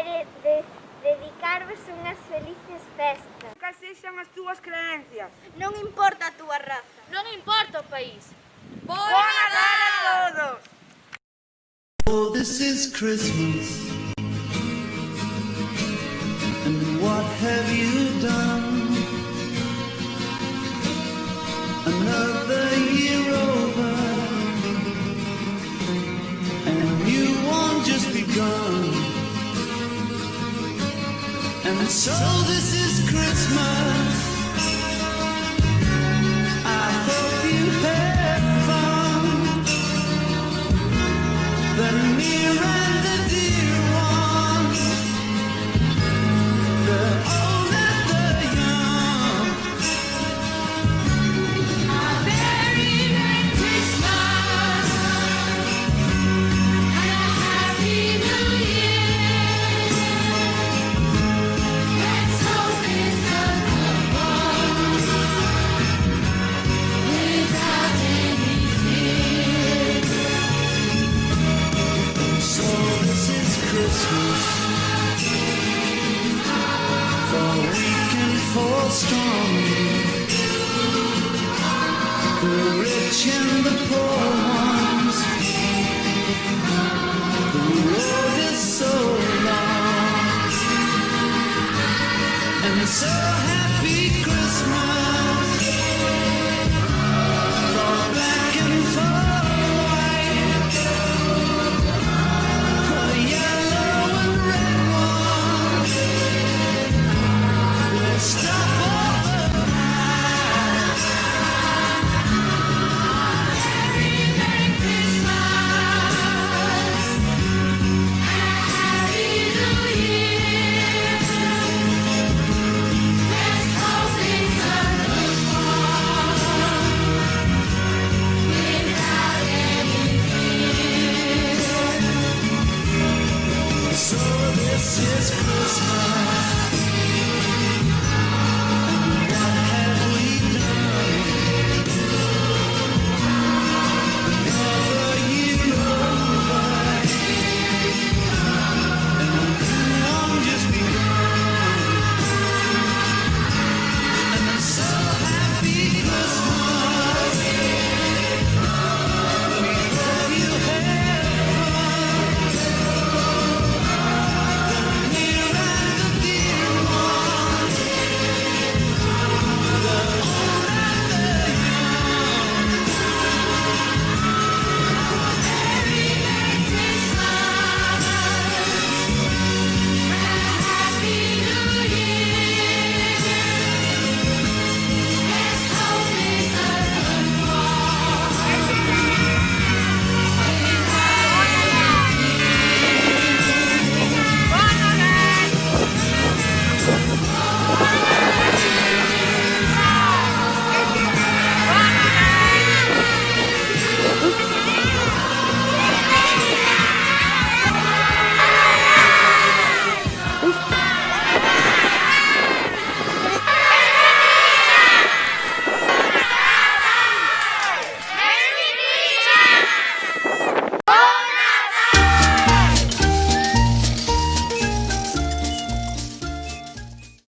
quere dedicarvos unhas felices festas. Cal sexan as túas creencias. Non importa a túa raza. Non importa o país. Bo Nadal a todos! Oh, this is Christmas, and what have you done? Another year over, and a new one just begun. And so this is Christmas. I hope you had fun. The near and the dear ones, the old and the young. A very Merry Christmas and a Happy New Year. Let's hope it's a good one without any fear. So this is Christmas, for weak and for strong, the rich and the poor ones. The road is so long, and so